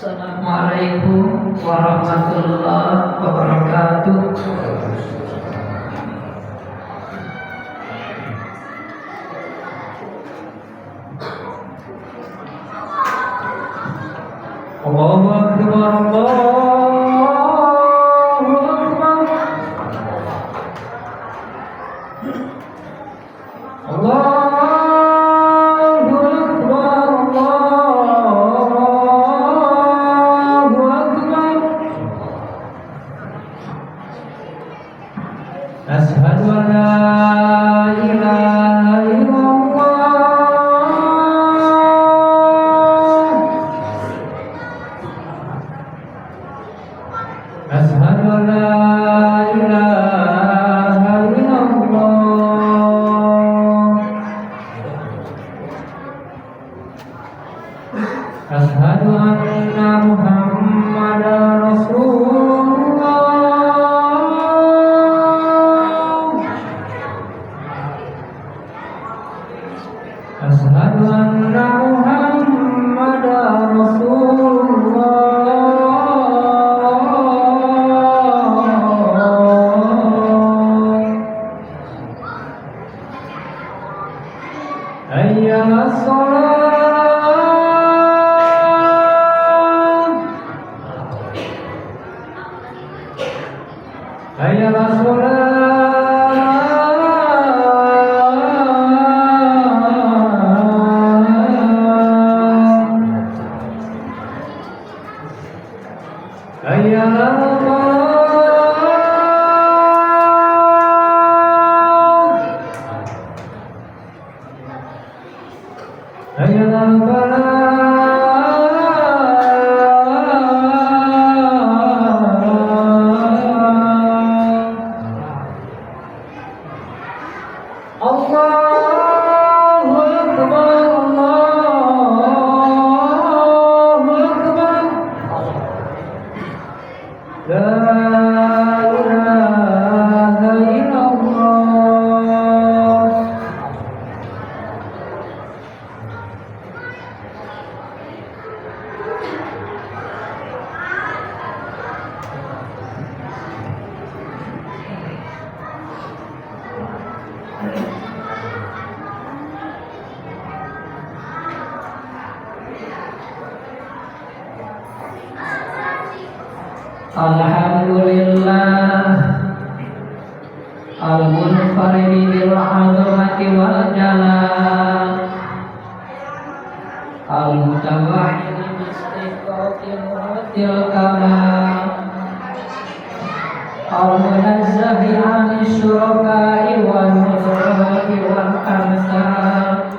Assalamualaikum warahmatullahi wabarakatuh. Allahu Akbar, Allahu Akbar, Allahu Asyhadu an la ilaha illallah. Asyhadu an la ilaha illallah. Asyhadu anna Muhammadar Rasulullah. Asyhadu anna Muhammadar Rasulullah. Hayya 'alas shalah. Hayya 'alas shalah. Hayya 'alal falah. Hayya 'alal falah. Allahu Akbar, Allahu Akbar. La ilaha illallah. Alhamdulillah al-munfaridi bil 'azamati wal jalal al-mutawahhid bi istiqaqil mutil kamal al-munazzahi 'ani syuraka'i wal mudhari wal amsal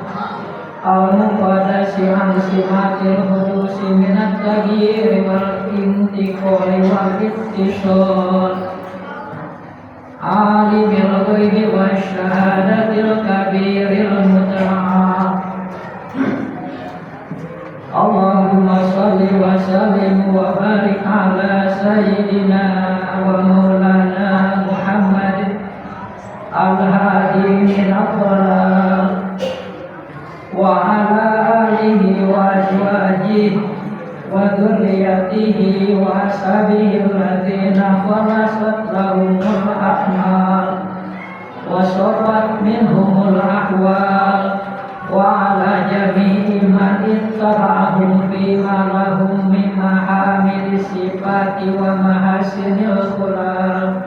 al-muqaddasi 'an simatil hudusi minat taghyiri wal intiqali wal ittisal alimil ghaibi wasyahadatil kabiril muta'al. Allahumma shalli wa sallim wa barik ala sayyidina wa maulana Muhammad al-hadi min ad-dhalal wa ala alihi wa azwajihi wa dhurriyyatihi wa ashabihi alladzina khalasat lahumul a'mal wa safat minhumul ahwal wa ala jami'i man ittaba'ahum fima lahum min mahamidi sifati wa mahasinil khulaq.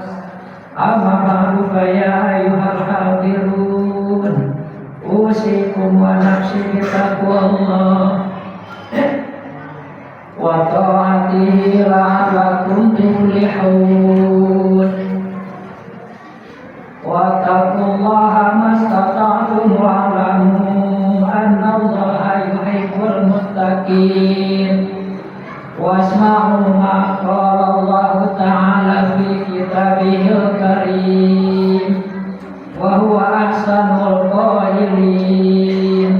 Amma ba'du fa ya ayyuhal hadirun usikum wa nafsi bitaqwallah wa ta'atihi la'allakum tuflihun. Wa taqullaha mastata'tum wa'lamu anna Allaha yuhibbul muttaqin. Wasma'u ma qala Allah ta'ala fi kitabihil karim wa huwa ahsanul qailin.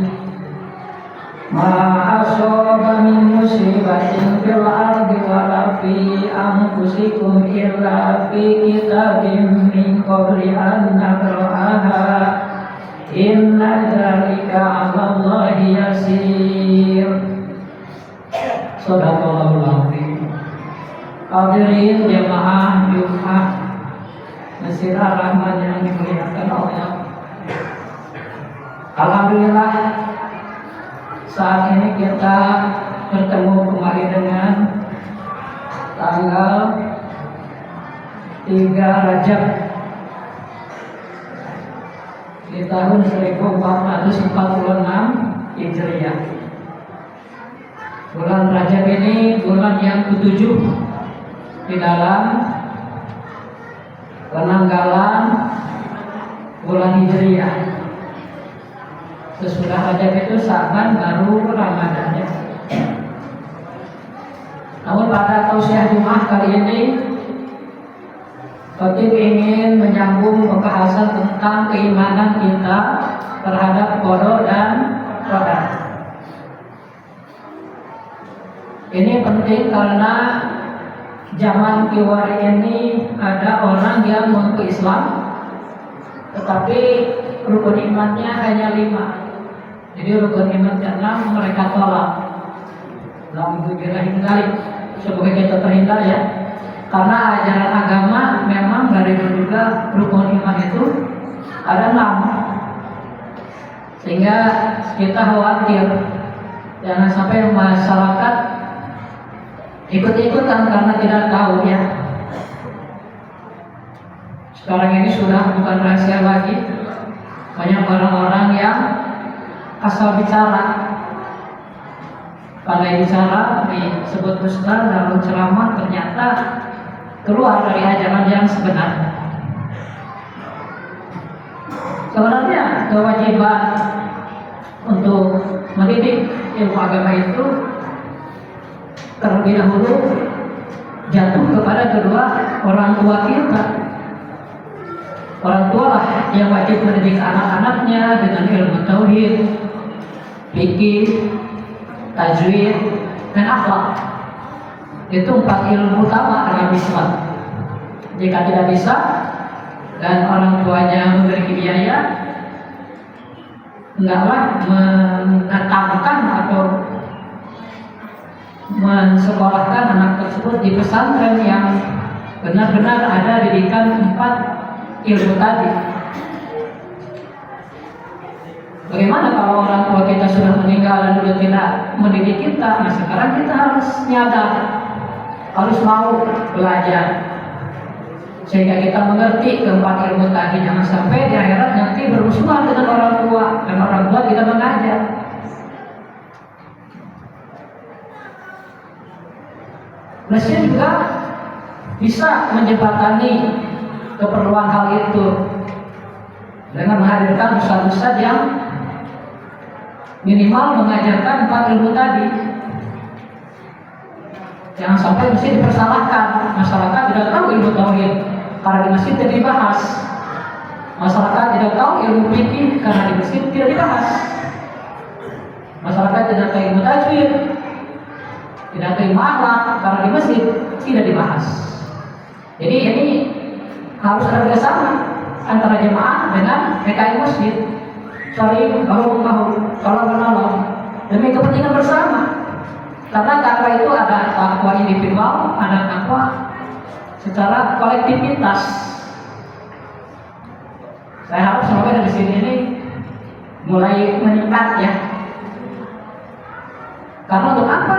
Ma asaba min musibatin fil ardi wala fi anfusikum illa fi kitabim min qabli an nabra'aha inna dzalika 'ala Allahi yasir. Shadaqallahu Hadirin jamaah Jumat Masjid Ar-Rahman yang dimuliakan Allah. Alhamdulillah saat ini kita bertemu kembali dengan tanggal 3 Rajab di tahun 1446 Hijriah. Bulan Rajab ini bulan yang ke-7 di dalam penanggalan bulan Hijriah. Sesudah Rajab itu Sa'ban, baru Ramadan ya. Namun pada tausiah Jumat kali ini Khotib ingin menyambung pembahasan tentang keimanan kita terhadap qada dan qadar. Ini penting karena zaman kiwari ini ada orang yang mengaku Islam tetapi rukun imannya hanya 5. Jadi rukun iman ke-6 mereka tolak. Dalam itu hindari supaya kita terhindar ya. Karena ajaran agama memang dari dulu juga rukun iman itu ada 6. Sehingga kita khawatir jangan sampai masyarakat ikut-ikutan karena tidak tahu ya. Sekarang ini sudah bukan rahasia lagi. Banyak orang-orang yang asal bicara. Pandai bicara, disebut ustaz dalam ceramah, ternyata keluar dari ajaran yang sebenarnya. Sebenarnya kewajiban untuk mendidik ilmu agama itu terlebih dahulu jatuh kepada kedua orang tua kita. Orang tua lah yang wajib mendidik anak-anaknya dengan ilmu tauhid, fikih, tajwid, dan akhlak. Itu 4 ilmu utama dalam Islam. Jika tidak bisa dan orang tuanya memiliki biaya, hendaklah menetapkan atau mensekolahkan anak tersebut di pesantren yang benar-benar ada didikan 4 ilmu tadi. Bagaimana kalau orang tua kita sudah meninggal dan sudah tidak mendidik kita? Nah sekarang kita harus nyadar, harus mau belajar sehingga kita mengerti keempat ilmu tadi. Jangan sampai di akhirat nanti bermusuhan dengan orang tua dan orang tua tidak mengajar. Masjid juga bisa menjembatani keperluan hal itu dengan menghadirkan ustaz-ustaz yang minimal mengajarkan 4 ilmu tadi. Jangan sampai masjid dipersalahkan. Masyarakat tidak tahu ilmu tauhid karena di masjid tidak dibahas. Masyarakat tidak tahu ilmu fikih karena di masjid tidak dibahas. Masyarakat tidak tahu ilmu tajwid, tidak tahu ilmu akhlak karena di masjid tidak dibahas. Jadi ini harus ada kerjasama antara jemaah dengan PKI masjid, saling bahu-membahu, tolong-menolong demi kepentingan bersama. Karena takwa itu ada takwa individual, ada takwa secara kolektivitas. Saya harap semoga dari sini ini mulai meningkat ya. Karena untuk apa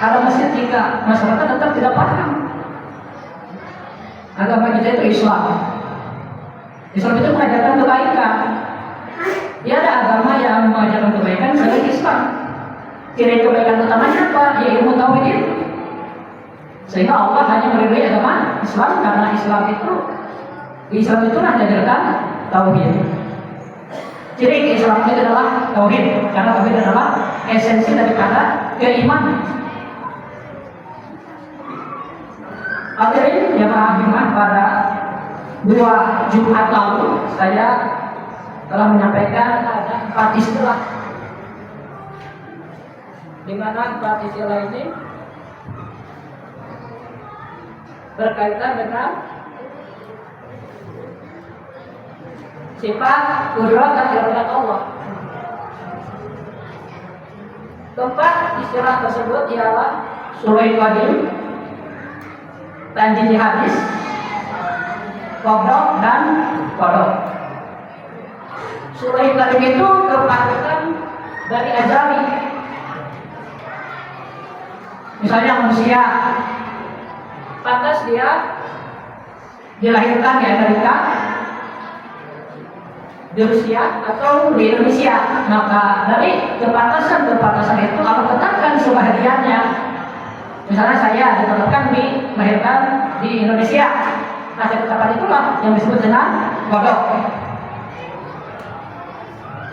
ada masjid jika masyarakat tetap tidak paham? Agama kita itu Islam. Islam itu mengajarkan kebaikan. Tiada agama yang mengajarkan kebaikan selain Islam. Ciri kebaikan utamanya apa? Ya ilmu tauhid itu. Sehingga Allah hanya meridai agama Islam karena Islam itu diajarkan tauhid. Ciri keislaman itu adalah tauhid, karena tauhid adalah esensi daripada keimanan. Hadirin jamaah Jumat, pada 2 Jumat lalu saya telah menyampaikan ada 4 istilah, di mana 4 istilah ini berkaitan dengan sifat qudrat dan iradat Allah. Keempat istilah tersebut ialah Sulaiman Qadim, tanjil hadis, kodok dan kodok. Surah Karim itu kepatutan dari ajali. Misalnya manusia pantas dia dilahirkan di Amerika, di Rusia atau di Indonesia, maka dari kepantasan itu kalau tetapkan sebahagiannya. Misalnya saya ditetapkan dilahirkan di Indonesia, nah ketetapan itulah yang disebut dengan kodok.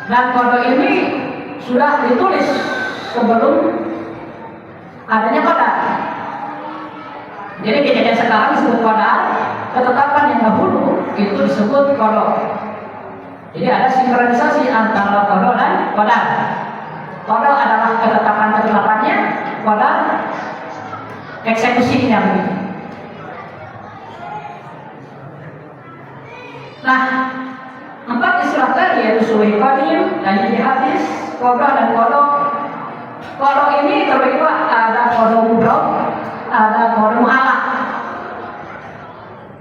Dan kodok ini sudah ditulis sebelum adanya kodar. Jadi kejadian sekarang disebut kodar, ketetapan yang dahulu itu disebut kodok. Jadi ada sinkronisasi antara kodok dan kodar. Kodok adalah ketetapannya, kodar eksekusinya begitu. Nah, 4 istilah tadi yaitu sulh qadim, tanjil hadis, kodok dan kodok. Kodok ini terbagi dua, ada kodok mubrok, ada kodok mu'alaq.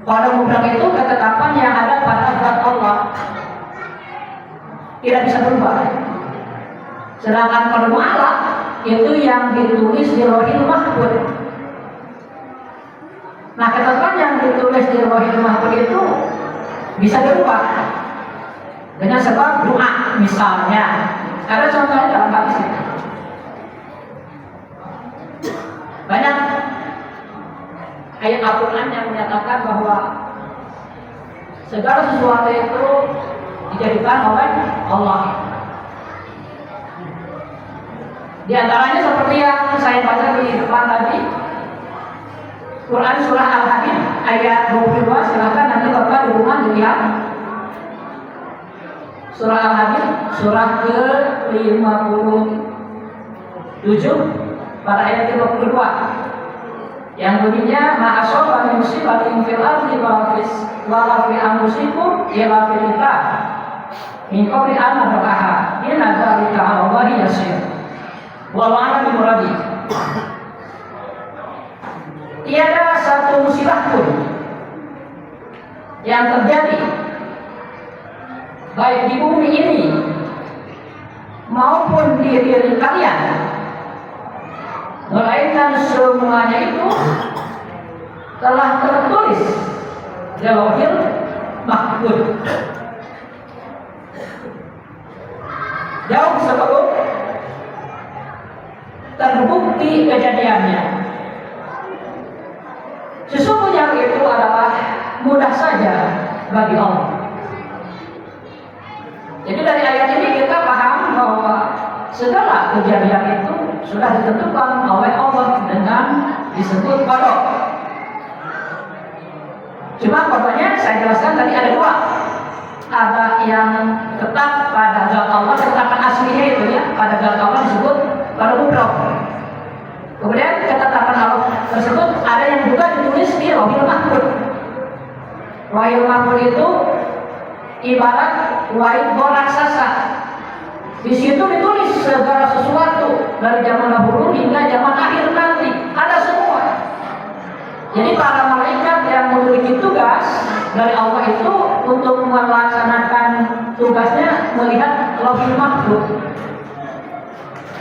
Kodok mubrok itu ketetapan yang ada pada zat Allah, tidak bisa berubah. Sedangkan kodok mu'alaq itu yang ditulis di Lauhil Mahfuz. Nah, ketetapan yang ditulis di Lauhil Mahfuz itu bisa berubah dengan sebab doa, misalnya. Ada contohnya dalam hadis itu. Banyak ayat Al-Quran yang menyatakan bahwa segala sesuatu itu dijadikan oleh Allah. Di antaranya seperti yang saya baca di depan tadi, Quran surah Al-Hadid ayat 22, silahkan nanti Bapak di rumah dilihat. Surah Al-Hadid surah ke-57 pada ayat ke-22 yang bunyinya ma'asaba min musibatin fil ardi wa fi anfusikum illa fi kitab min qabli an nabraha inna dzalika 'ala Allahi yasir. Wallahu a'lam bimuradi. Tiada satu musibah pun yang terjadi baik di bumi ini maupun di diri kalian, melainkan semuanya itu telah tertulis di Lauhil Mahfuz jauh sebelum terbukti kejadiannya. Sesungguhnya itu adalah mudah saja bagi Allah. Jadi dari ayat ini kita paham bahwa segala kejadian itu sudah ditentukan oleh Allah dengan disebut kodok. Cuma kodoknya saya jelaskan tadi ada dua. Ada yang tetap pada zat Allah, ketetapan aslinya itu ya, pada zat Allah disebut kodok mubrok. Kemudian ketetapan Allah tersebut ada yang juga ditulis di Lauhil Mahfuz. Lauhil Mahfuz itu ibarat whiteboard raksasa. Di situ ditulis segala sesuatu dari zaman dahulu hingga zaman akhir nanti, ada semua. Jadi para malaikat yang memiliki tugas dari Allah itu untuk melaksanakan tugasnya melihat Lauhil Mahfuz.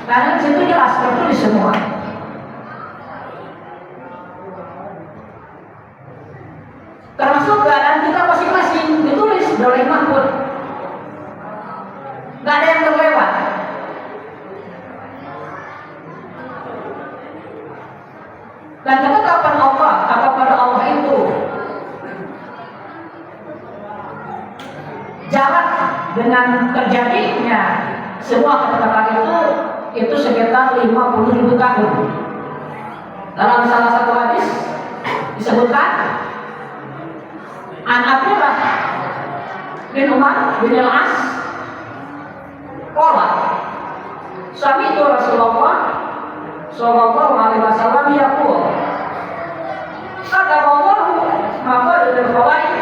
Karena di situ jelas tertulis semua. Termasuk keadaan kita masing-masing ditulis di Lauhil Mahfuz. Gak ada yang terlewat. Dan ketetapan Allah kepada Allah itu jarak dengan terjadinya semua ketetapan itu sekitar 50.000 tahun. Dalam salah satu hadis disebutkan An Abdullah bin Umar bin Al-As qala sami'tu Rasulullah sallallahu alaihi wasallam yaqul kataballahu maqadir al-khalaiq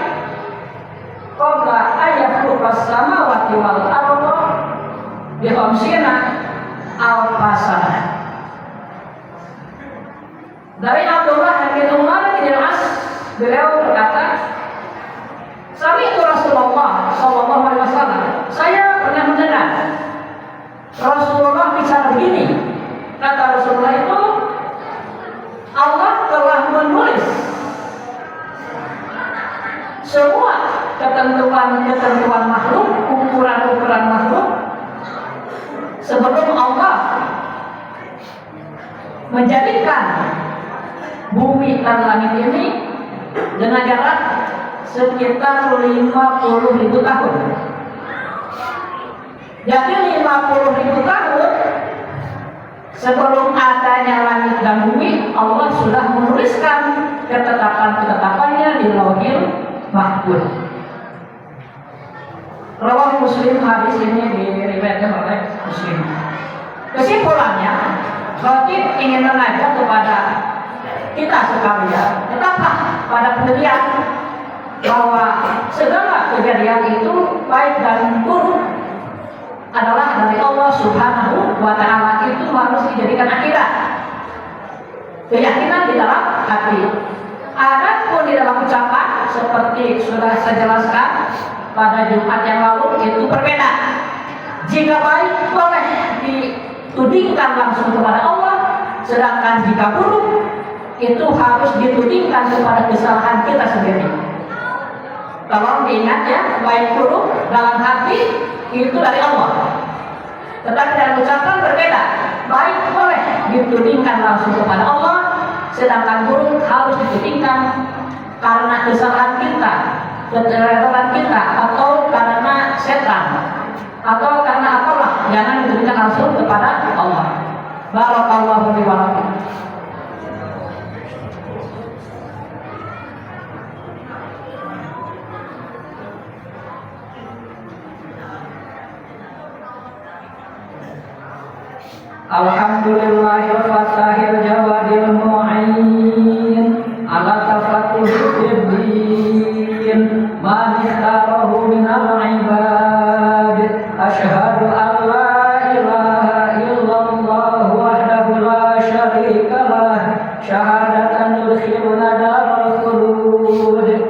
qabla ayakhluqa as-samawati wal arda bi khamsina alf sanah. Dari Abdullah bin Umar bin Al-As beliau berkata, Sami itu Rasulullah Sallallahu Alaihi Wasallam. Saya pernah mendengar Rasulullah bicara begini. Kata Rasulullah itu, Allah telah menulis semua ketentuan makhluk, ukuran makhluk sebelum Allah menjadikan bumi dan langit ini dengan jarak sekitar 50.000 tahun. Jadi 50.000 tahun sebelum adanya langit dan bumi, Allah sudah menuliskan ketetapan-ketetapannya di Lauhil Mahfuz. Rawah Muslim, hadis ini diriwayatkan oleh Muslim. Kesimpulannya, Khatib ingin mengajak kepada kita sekalian, tetaplah pada pendirian bahwa segala kejadian itu baik dan buruk adalah dari Allah Subhanahu wa Ta'ala. Itu harus dijadikan akidah, keyakinan di dalam hati. Adapun di dalam ucapan seperti sudah saya jelaskan pada Jumat yang lalu itu berbeda. Jika baik boleh ditudingkan langsung kepada Allah, sedangkan jika buruk itu harus ditudingkan kepada kesalahan kita sendiri. Tolong diingat ya, baik buruk dalam hati itu dari Allah. Tetapi dalam ucapan berbeda. Baik boleh ditudingkan langsung kepada Allah, sedangkan buruk harus ditudingkan karena kesalahan kita, keterlewatan kita, atau karena setan, atau karena apalah. Jangan ditudingkan langsung kepada Allah. Barakallahu fi wa lakum. Alhamdulillahil fatahil jawadil mu'in ala tafakuhid din man ikhtarahu minal ibad. Asyhadu an la ilaha illallah wahdahu la syarika lah, syahadatan yudkhiluna daral khulud.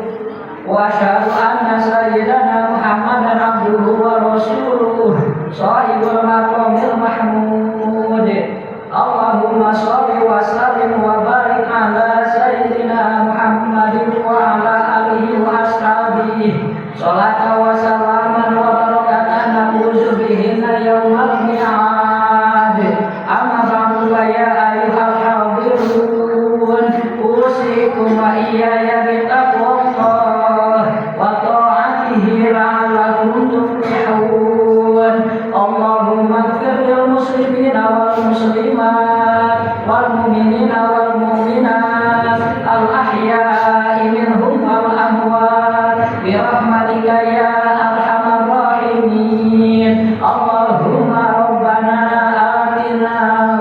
Wa asyhadu anna sayyidana Muhammadan abduhu wa rasuluh shahibul maqamil mahmud. Allahumma sholli wa sallim wa barik ala sayyidina Muhammadin wa ala alihi wa ashabihi sholatan wa salaman wa barakatan nabuzu bihinna yawmal mi'ad. Amma ba'du ya ayyuhal hadirun, usikum wa iyaya bitaqwallah wa ta'atihi la'allakum tuflihun. Allahumma ighfir lil muslimina wal muslimat wal mu'minina wal mu'minat al ahya'i minhum wal amwat bi rahmatika ya arhamar rahimin. Allahumma rabbana atina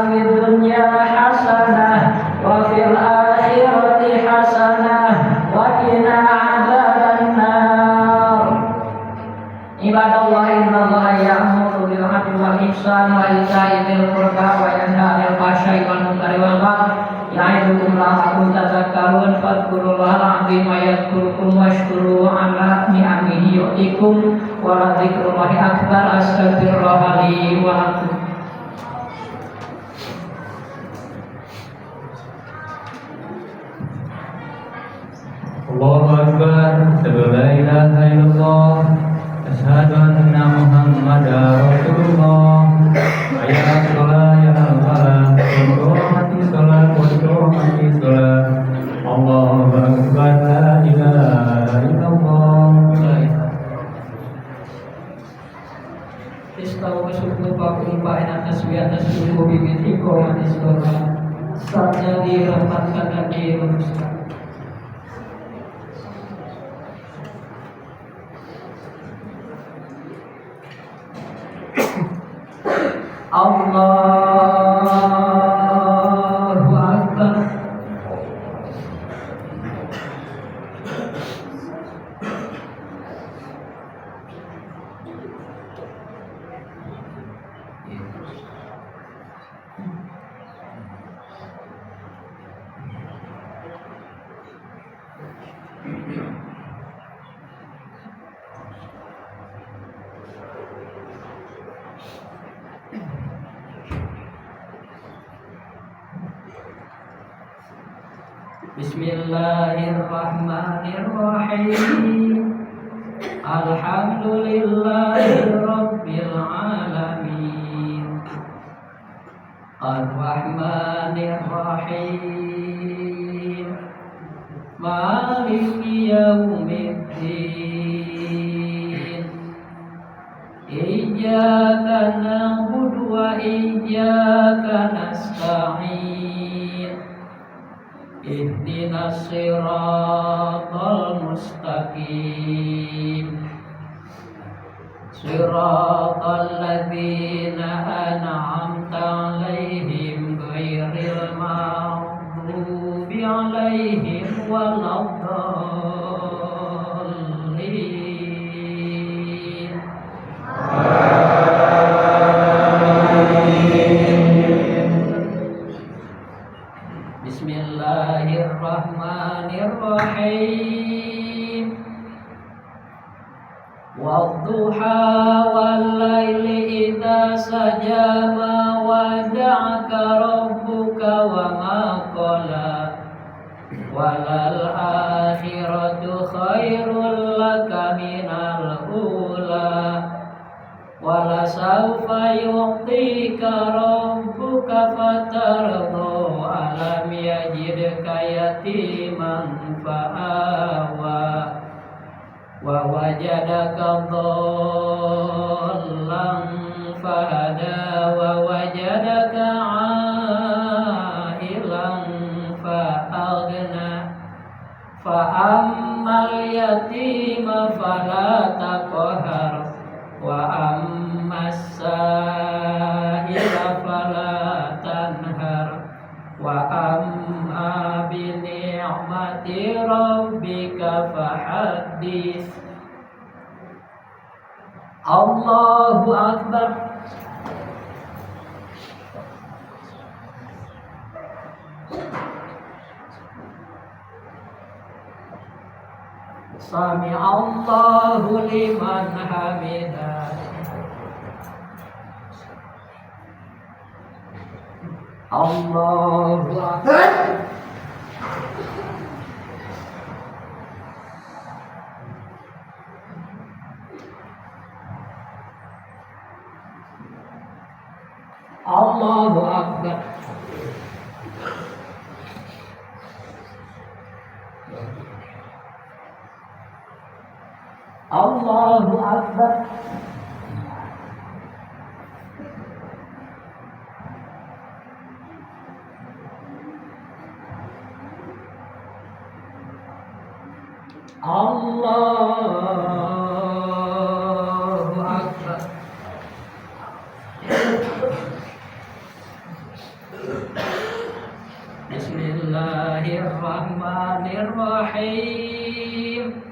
fid dunya hasanah wa fil akhirati hasanah wa qina adzaban nar. Ibadallah, innallaha ya'muru bil 'adli wal ihsani wa ita'i dzil qurba wa yanha 'anil fahsya'i wal munkari wal baghi ya'idukum la'allakum tadhakkarun. Fadhkurullahal 'azima yadhkurkum washkuru 'ala ni'amihi yu'tikum wa la dzikrullahi akbar. Astaghfirullah li wa lakum. Allahu Akbar, la ilaha illallah, asyhadu anna Muhammadar Rasulullah. Hayya 'alal falah, qomati shalah, qomati shalah. Allahu Akbar, la ilaha illallah. Istawa syukur pakum ba'ina tasbih atas subuh bibit qomati shalah. Saatnya dirahmatkan dan dirahmatkan. Allahu Akbar. Bismillahirrahmanirrahim. Alhamdulillahi rabbil alamin. Ar-Rahmanir-Rahim. Maliki yaumiddin. Iyyaka na'budu wa iyyaka nasta'in. Ihdinas siratal mustaqim. Siratal ladzina an'amta 'alaihim ghairil maghdubi 'alaihim waladdallin. Bismillahirrahmanirrahim. Wadduha wal-laili idza saja ma wada'aka rabbuka wa ma qala walal akhiratu khairul laka minal ula wala sawfa yu'tika rabbuka fatarda alam yajidka yatiman fa'awa wa wajadaka dhallan fahada wa wajadaka 'ailan fa'aghna fa ammal yatima fala taqhar wa ammas sa'ila fala tanhar wa amma bi ni'mati rabbika fahaddits. Allahu akbar. Sami Allahu liman hamidah. Allahu akbar. Allahu akbar. Allahu akbar. Allahu akbar. Bismillahirrahmanirrahim.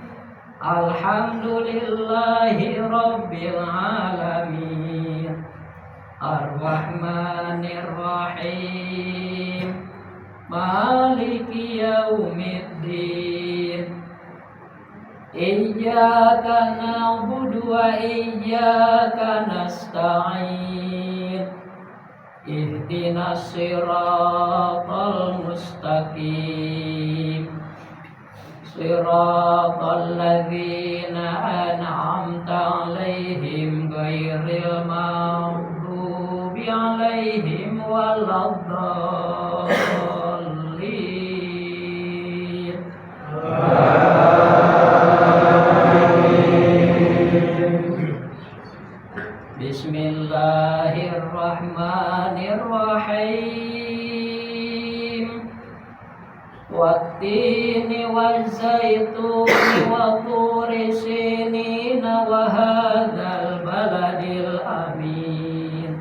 Alhamdulillahi rabbil alamin. Ar-Rahmanir-Rahim. Maliki yaumiddin. Iyyaka na'budu wa iyyaka nasta'in. Ihdinas siratal mustaqim. Siratal ladzina an'amta 'alaihim ghairil maghdubi 'alaihim waladdallin. Bismillahirrahmanirrahim. Wattini waz-zaituni wa turi sinina wa hadzal baladil amin.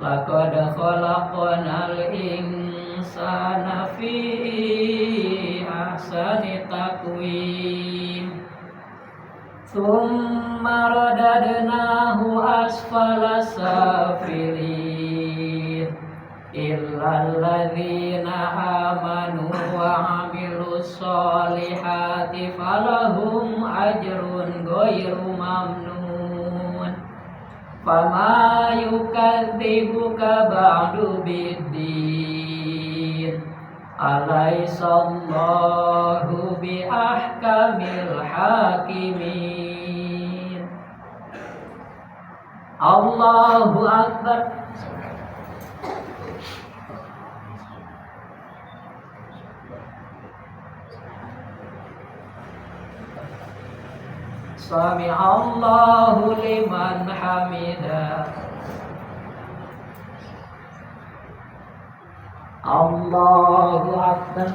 Laqad khalaqnal insana fi ahsani taqwim. Tsumma radadnahu asfala safilin. Illal ladzina amanu wa 'amilus solihati falahum ajrun ghairu mamnun. Fama yukadzibuka ba'du biddin. Alaihissallahu bi ahkamil hakimin. Allahu Akbar. Sami Allahu liman hamidah. Allahu Akbar.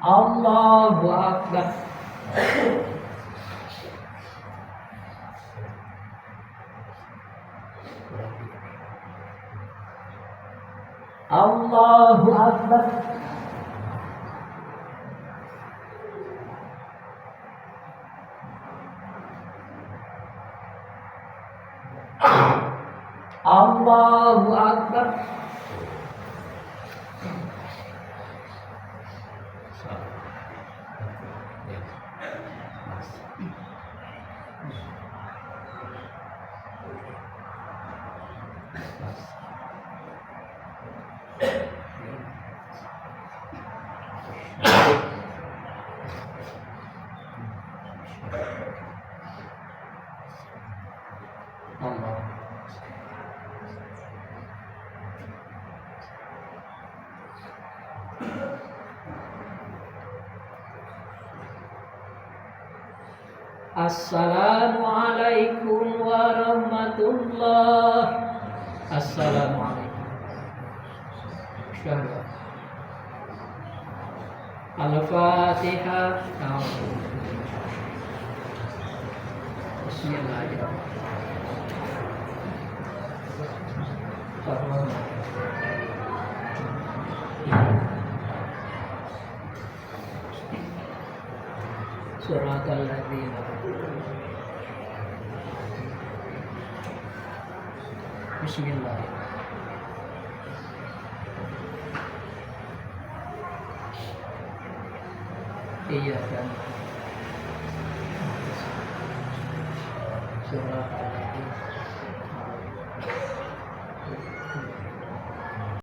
Allahu Akbar. Allahu Akbar. Allahu Akbar. Allah. Assalamualaikum warahmatullahi. Assalamualaikum. Syahadu. Al-Fatihah. Bismillahirrahmanirrahim. Suratul ladzina. Bismillah. Iya kan. Suratul